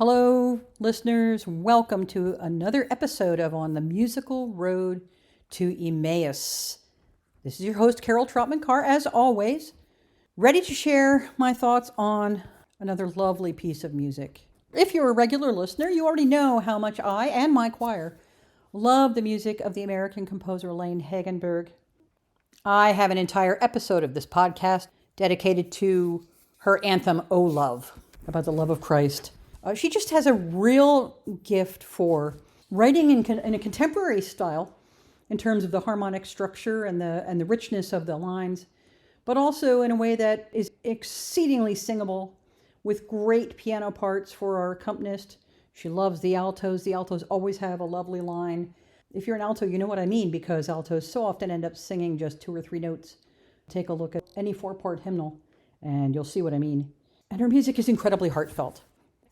Hello, listeners. Welcome to another episode of On the Musical Road to Emmaus. This is your host, Carol Traupman-Carr, as always, ready to share my thoughts on another lovely piece of music. If you're a regular listener, you already know how much I and my choir love the music of the American composer Elaine Hagenberg. I have an entire episode of this podcast dedicated to her anthem, "O Love," about the love of Christ. She just has a real gift for writing in a contemporary style in terms of the harmonic structure and the richness of the lines, but also in a way that is exceedingly singable with great piano parts for our accompanist. She loves the altos. The altos always have a lovely line. If you're an alto, you know what I mean, because altos so often end up singing just 2 or 3 notes. Take a look at any 4-part hymnal and you'll see what I mean. And her music is incredibly heartfelt.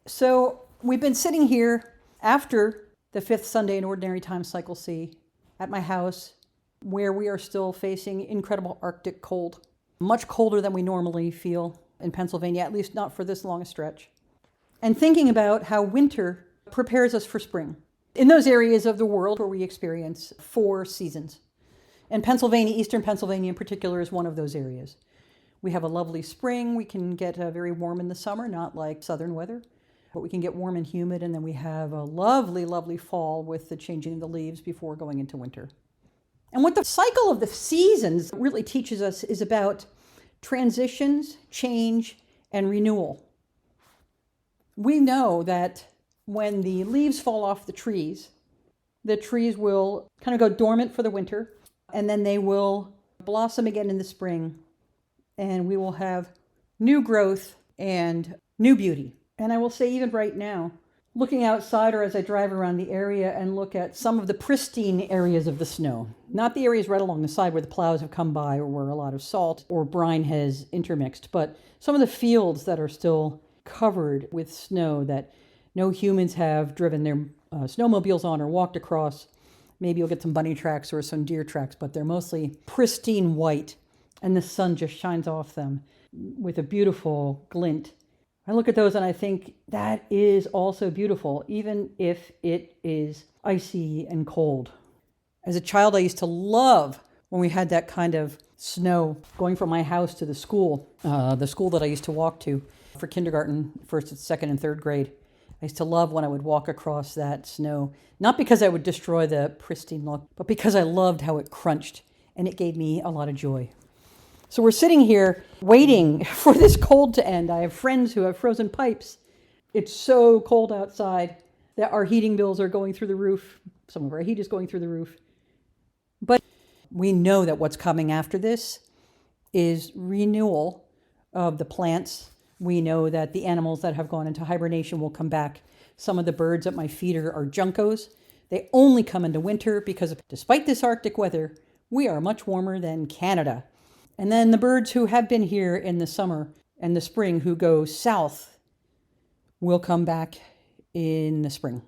So we've been sitting here after the 5th Sunday in Ordinary Time Cycle C at my house, where we are still facing incredible Arctic cold, much colder than we normally feel in Pennsylvania, at least not for this long a stretch, and thinking about how winter prepares us for spring in those areas of the world where we experience 4 seasons. And Pennsylvania, eastern Pennsylvania in particular, is one of those areas. We have a lovely spring. We can get very warm in the summer, not like southern weather. But we can get warm and humid, and then we have a lovely, lovely fall with the changing of the leaves before going into winter. And what the cycle of the seasons really teaches us is about transitions, change, and renewal. We know that when the leaves fall off the trees will kind of go dormant for the winter, and then they will blossom again in the spring, and we will have new growth and new beauty. And I will say, even right now, looking outside or as I drive around the area and look at some of the pristine areas of the snow, not the areas right along the side where the plows have come by or where a lot of salt or brine has intermixed, but some of the fields that are still covered with snow that no humans have driven their snowmobiles on or walked across. Maybe you'll get some bunny tracks or some deer tracks, but they're mostly pristine white, and the sun just shines off them with a beautiful glint. I look at those and I think that is also beautiful, even if it is icy and cold. As a child, I used to love when we had that kind of snow going from my house to the school that I used to walk to for kindergarten, 1st, 2nd, and 3rd grade. I used to love when I would walk across that snow, not because I would destroy the pristine look, but because I loved how it crunched, and it gave me a lot of joy. So we're sitting here waiting for this cold to end. I have friends who have frozen pipes. It's so cold outside that our heating bills are going through the roof. Some of our heat is going through the roof. But we know that what's coming after this is renewal of the plants. We know that the animals that have gone into hibernation will come back. Some of the birds at my feet are juncos. They only come into winter because despite this Arctic weather, we are much warmer than Canada. And then the birds who have been here in the summer and the spring who go south will come back in the spring.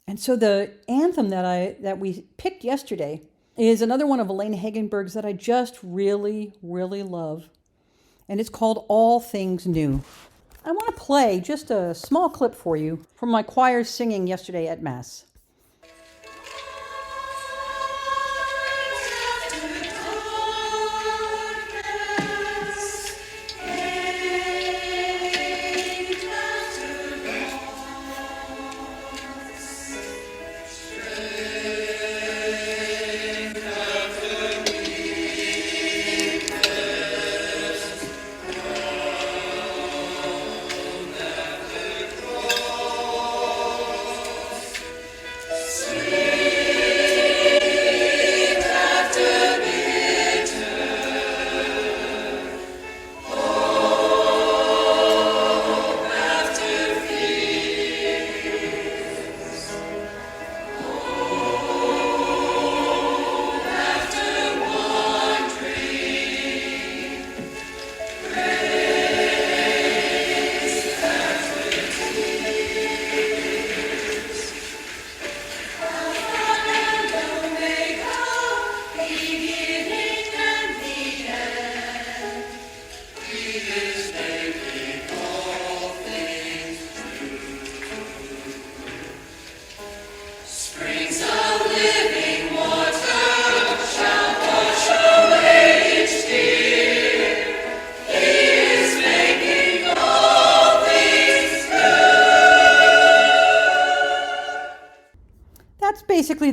And so the anthem that we picked yesterday is another one of Elaine Hagenberg's that I just really, really love. And it's called All Things New. I want to play just a small clip for you from my choir's singing yesterday at Mass.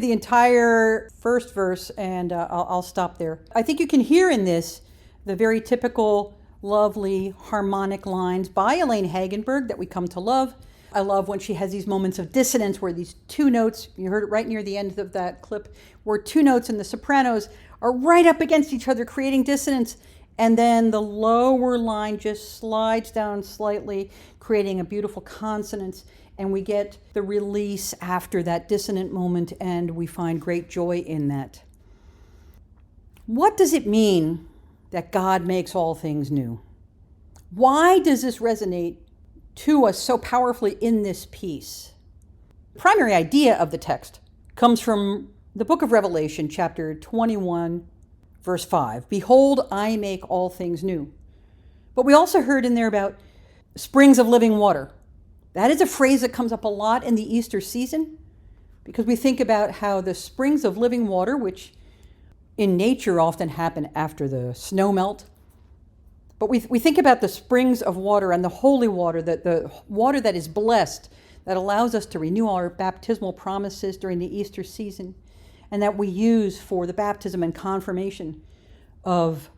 you the entire first verse, and I'll stop there. I think you can hear in this the very typical, lovely, harmonic lines by Elaine Hagenberg that we come to love. I love when she has these moments of dissonance where these two notes, you heard it right near the end of that clip, where two notes in the sopranos are right up against each other, creating dissonance. And then the lower line just slides down slightly, creating a beautiful consonance. And we get the release after that dissonant moment, and we find great joy in that. What does it mean that God makes all things new? Why does this resonate to us so powerfully in this piece? The primary idea of the text comes from the book of Revelation, chapter 21, verse 5. Behold, I make all things new. But we also heard in there about springs of living water. That is a phrase that comes up a lot in the Easter season, because we think about how the springs of living water, which in nature often happen after the snow melt, but we think about the springs of water and the holy water, the water that is blessed, that allows us to renew our baptismal promises during the Easter season, and that we use for the baptism and confirmation of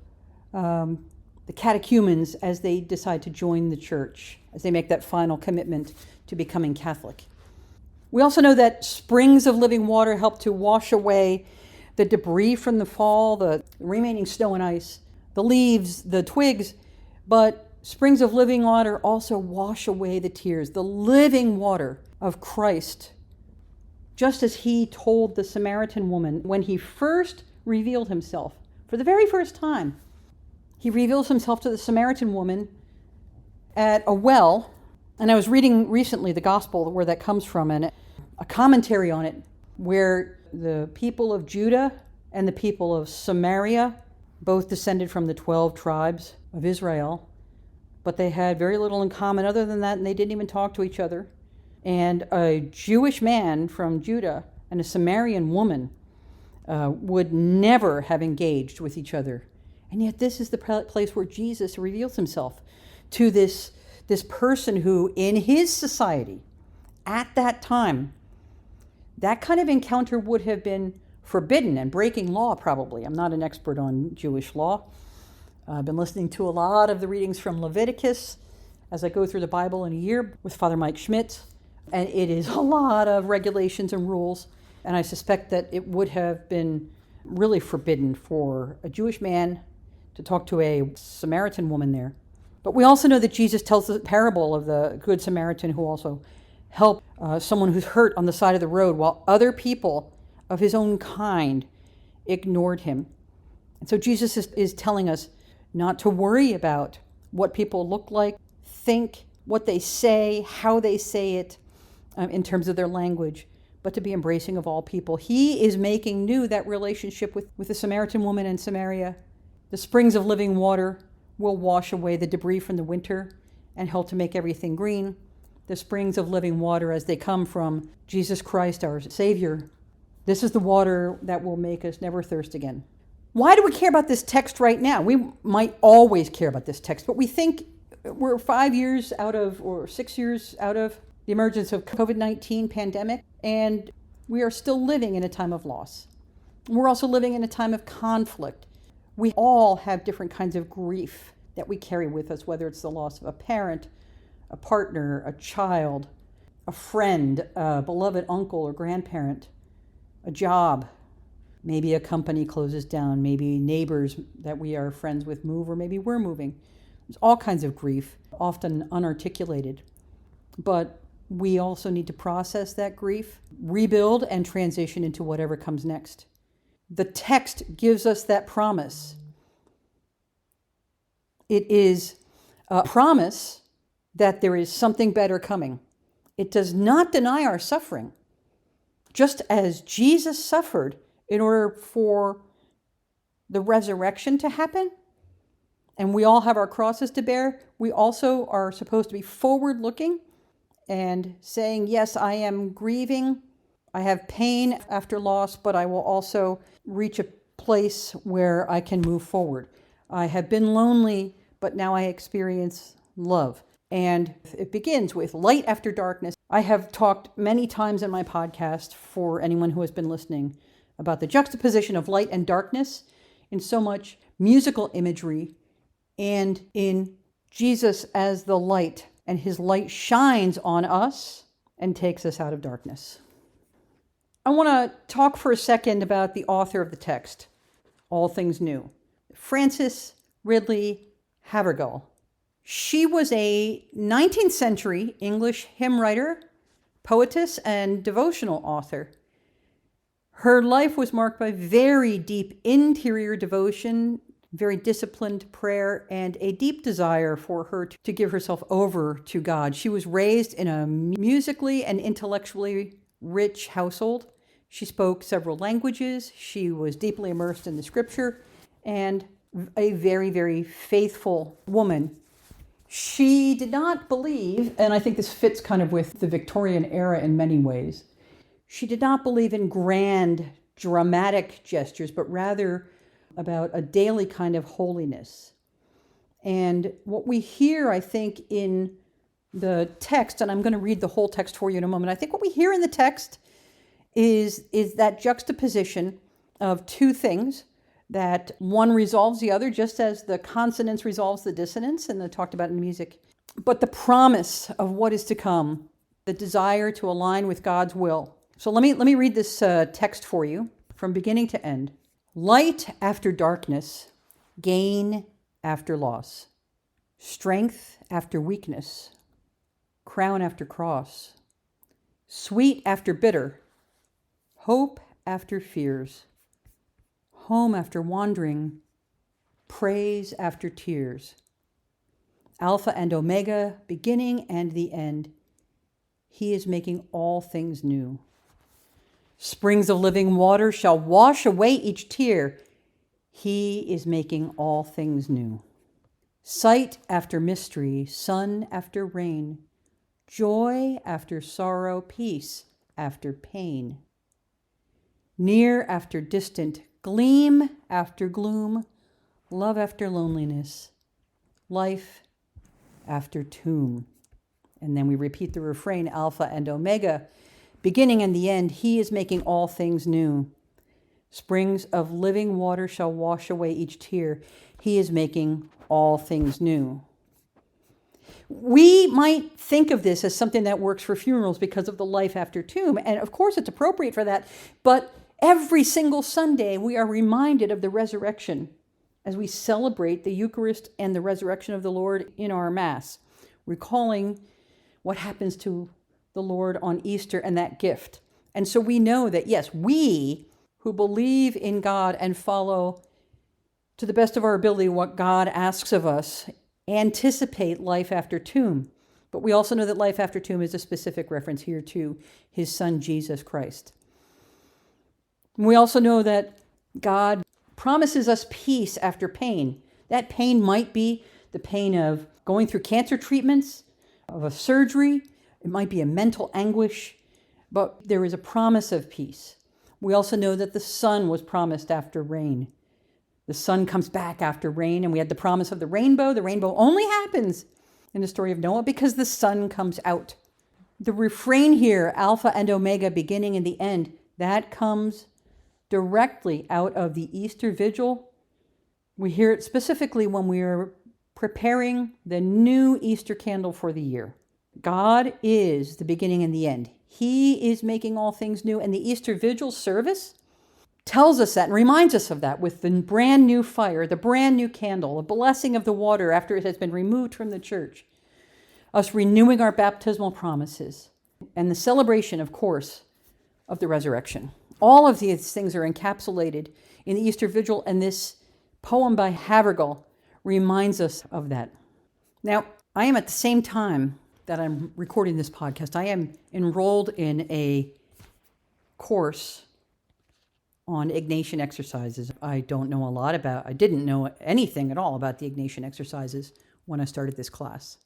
the catechumens as they decide to join the church, as they make that final commitment to becoming Catholic. We also know that springs of living water help to wash away the debris from the fall, the remaining snow and ice, the leaves, the twigs, but springs of living water also wash away the tears, the living water of Christ. Just as he told the Samaritan woman when he first revealed himself, for the very first time, he reveals himself to the Samaritan woman at a well. And I was reading recently the gospel where that comes from, and a commentary on it, where the people of Judah and the people of Samaria, both descended from the 12 tribes of Israel, but they had very little in common other than that, and they didn't even talk to each other. And a Jewish man from Judah and a Samaritan woman would never have engaged with each other. And yet this is the place where Jesus reveals himself to this person who, in his society, at that time, that kind of encounter would have been forbidden and breaking law, probably. I'm not an expert on Jewish law. I've been listening to a lot of the readings from Leviticus as I go through the Bible in a year with Father Mike Schmidt. And it is a lot of regulations and rules. And I suspect that it would have been really forbidden for a Jewish man to talk to a Samaritan woman there. But we also know that Jesus tells the parable of the Good Samaritan who also helped someone who's hurt on the side of the road while other people of his own kind ignored him. And so Jesus is telling us not to worry about what people look like, think, what they say, how they say it in terms of their language, but to be embracing of all people. He is making new that relationship with the Samaritan woman in Samaria. The springs of living water will wash away the debris from the winter and help to make everything green. The springs of living water, as they come from Jesus Christ, our Savior, this is the water that will make us never thirst again. Why do we care about this text right now? We might always care about this text, but we think we're 5 years out of, or 6 years out of the emergence of COVID-19 pandemic, and we are still living in a time of loss. We're also living in a time of conflict. We all have different kinds of grief that we carry with us, whether it's the loss of a parent, a partner, a child, a friend, a beloved uncle or grandparent, a job. Maybe a company closes down, maybe neighbors that we are friends with move, or maybe we're moving. There's all kinds of grief, often unarticulated. But we also need to process that grief, rebuild, and transition into whatever comes next. The text gives us that promise. It is a promise that there is something better coming. It does not deny our suffering. Just as Jesus suffered in order for the resurrection to happen, and we all have our crosses to bear, we also are supposed to be forward-looking and saying, yes, I am grieving, I have pain after loss, but I will also reach a place where I can move forward. I have been lonely, but now I experience love. And it begins with light after darkness. I have talked many times in my podcast, for anyone who has been listening, about the juxtaposition of light and darkness in so much musical imagery and in Jesus as the light, and his light shines on us and takes us out of darkness. I want to talk for a second about the author of the text, All Things New, Frances Ridley Havergal. She was a 19th century English hymn writer, poetess, and devotional author. Her life was marked by very deep interior devotion, very disciplined prayer, and a deep desire for her to give herself over to God. She was raised in a musically and intellectually rich household. She spoke several languages. She was deeply immersed in the scripture and a very, very faithful woman. She did not believe, and I think this fits kind of with the Victorian era in many ways, she did not believe in grand, dramatic gestures, but rather about a daily kind of holiness. And what we hear, I think, in the text, and I'm going to read the whole text for you in a moment, I think what we hear in the text is that juxtaposition of two things, that one resolves the other, just as the consonance resolves the dissonance, and I talked about in music. But the promise of what is to come, the desire to align with God's will. So let me read this text for you from beginning to end. Light after darkness, gain after loss, strength after weakness, crown after cross, sweet after bitter, hope after fears, home after wandering, praise after tears, Alpha and Omega, beginning and the end. He is making all things new. Springs of living water shall wash away each tear. He is making all things new. Sight after mystery, sun after rain, joy after sorrow, peace after pain. Near after distant, gleam after gloom, love after loneliness, life after tomb. And then we repeat the refrain, Alpha and Omega, beginning and the end. He is making all things new. Springs of living water shall wash away each tear. He is making all things new. We might think of this as something that works for funerals because of the life after tomb, and of course it's appropriate for that, but every single Sunday we are reminded of the resurrection as we celebrate the Eucharist and the resurrection of the Lord in our Mass, recalling what happens to the Lord on Easter and that gift. And so we know that, yes, we who believe in God and follow to the best of our ability what God asks of us, anticipate life after tomb. But we also know that life after tomb is a specific reference here to his son, Jesus Christ. We also know that God promises us peace after pain. That pain might be the pain of going through cancer treatments, of a surgery. It might be a mental anguish, but there is a promise of peace. We also know that the sun was promised after rain. The sun comes back after rain, and we had the promise of the rainbow. The rainbow only happens in the story of Noah because the sun comes out. The refrain here, Alpha and Omega, beginning and the end, that comes directly out of the Easter Vigil. We hear it specifically when we are preparing the new Easter candle for the year. God is the beginning and the end. He is making all things new, and the Easter Vigil service tells us that and reminds us of that with the brand new fire, the brand new candle, the blessing of the water after it has been removed from the church, us renewing our baptismal promises, and the celebration, of course, of the resurrection. All of these things are encapsulated in the Easter Vigil, and this poem by Havergal reminds us of that. Now, I am at the same time that I'm recording this podcast, I am enrolled in a course on Ignatian exercises. I didn't know anything at all about the Ignatian exercises when I started this class.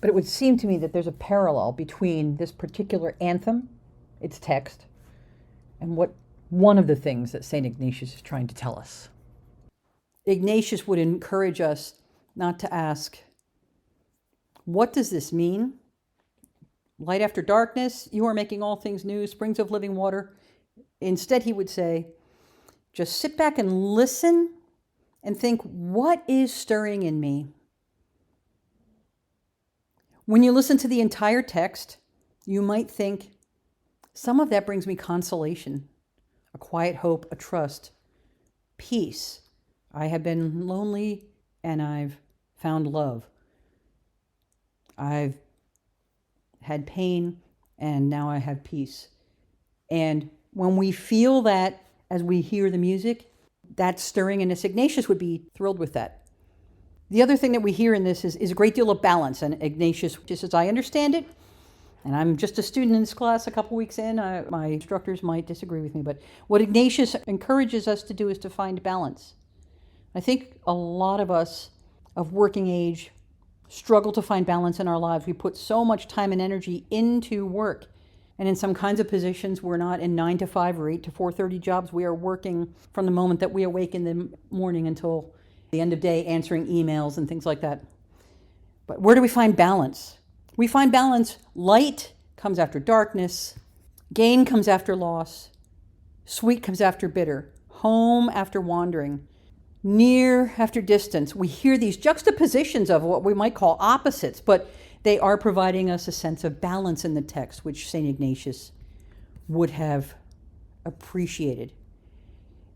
But it would seem to me that there's a parallel between this particular anthem, its text, and what one of the things that St. Ignatius is trying to tell us. Ignatius would encourage us not to ask, What does this mean? Light after darkness, you are making all things new, springs of living water. Instead, he would say, just sit back and listen and think, what is stirring in me? When you listen to the entire text, you might think, some of that brings me consolation, a quiet hope, a trust, peace. I have been lonely and I've found love. I've had pain and now I have peace. And when we feel that as we hear the music, that's stirring in us. Ignatius would be thrilled with that. The other thing that we hear in this is a great deal of balance. And Ignatius, just as I understand it, and I'm just a student in this class a couple weeks in, my instructors might disagree with me, but what Ignatius encourages us to do is to find balance. I think a lot of us of working age struggle to find balance in our lives. We put so much time and energy into work. And in some kinds of positions, we're not in 9 to 5 or 8 to 4:30 jobs. We are working from the moment that we awake in the morning until the end of day, answering emails and things like that. But where do we find balance? We find balance. Light comes after darkness. Gain comes after loss. Sweet comes after bitter. Home after wandering. Near after distance. We hear these juxtapositions of what we might call opposites, but they are providing us a sense of balance in the text, which St. Ignatius would have appreciated.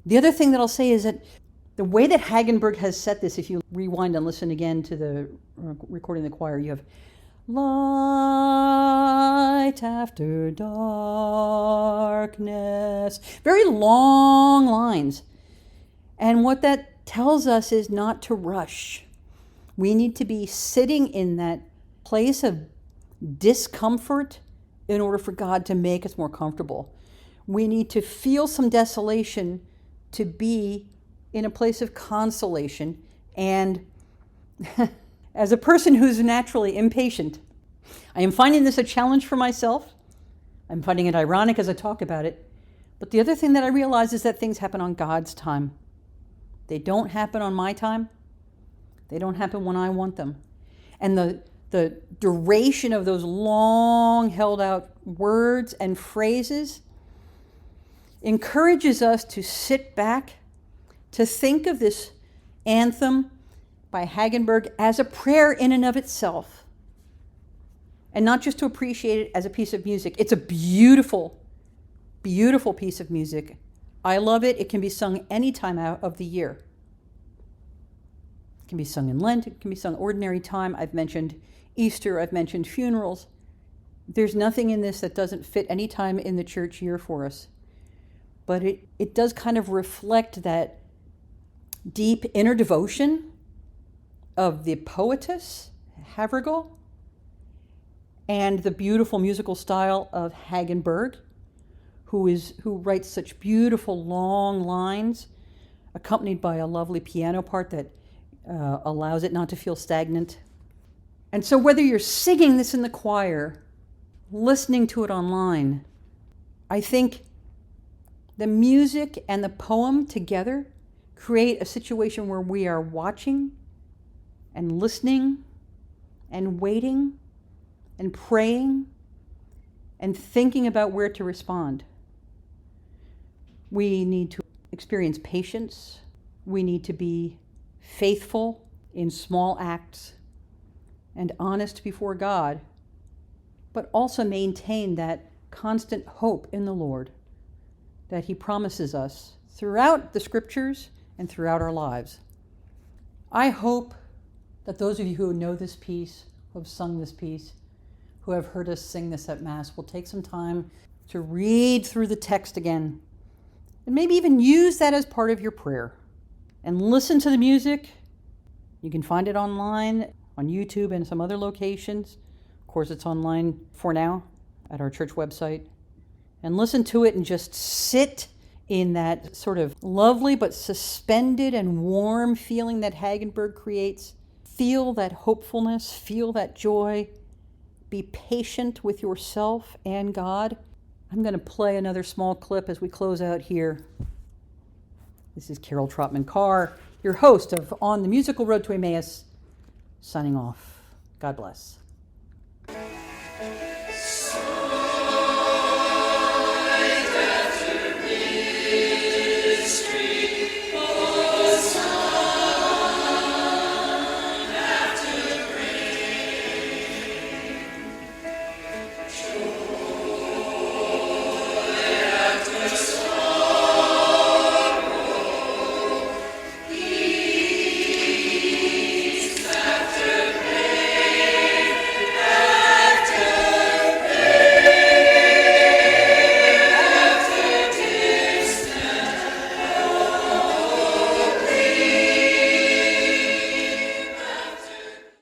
The other thing that I'll say is that the way that Hagenberg has set this, if you rewind and listen again to the recording of the choir, you have light after darkness. Very long lines. And what that tells us is not to rush. We need to be sitting in that place of discomfort in order for God to make us more comfortable. We need to feel some desolation to be in a place of consolation. And as a person who's naturally impatient, I am finding this a challenge for myself. I'm finding it ironic as I talk about it. But the other thing that I realize is that things happen on God's time. They don't happen on my time. They don't happen when I want them. And the duration of those long held out words and phrases encourages us to sit back, to think of this anthem by Hagenberg as a prayer in and of itself, and not just to appreciate it as a piece of music. It's a beautiful, beautiful piece of music. I love it. It can be sung any time out of the year. It can be sung in Lent. It can be sung ordinary time. I've mentioned Easter. I've mentioned funerals. There's nothing in this that doesn't fit any time in the church year for us. But it does kind of reflect that deep inner devotion of the poetess, Havergal, and the beautiful musical style of Hagenberg, who writes such beautiful long lines, accompanied by a lovely piano part that allows it not to feel stagnant. And so whether you're singing this in the choir, listening to it online, I think the music and the poem together create a situation where we are watching and listening and waiting and praying and thinking about where to respond. We need to experience patience. We need to be faithful in small acts and honest before God, but also maintain that constant hope in the Lord that He promises us throughout the Scriptures and throughout our lives. I hope that those of you who know this piece, who have sung this piece, who have heard us sing this at Mass, will take some time to read through the text again and maybe even use that as part of your prayer. And listen to the music. You can find it online on YouTube and some other locations. Of course, it's online for now at our church website. And listen to it and just sit in that sort of lovely but suspended and warm feeling that Hagenberg creates. Feel that hopefulness, feel that joy. Be patient with yourself and God. I'm going to play another small clip as we close out here. This is Carol Traupman-Carr, your host of On the Musical Road to Emmaus, signing off. God bless.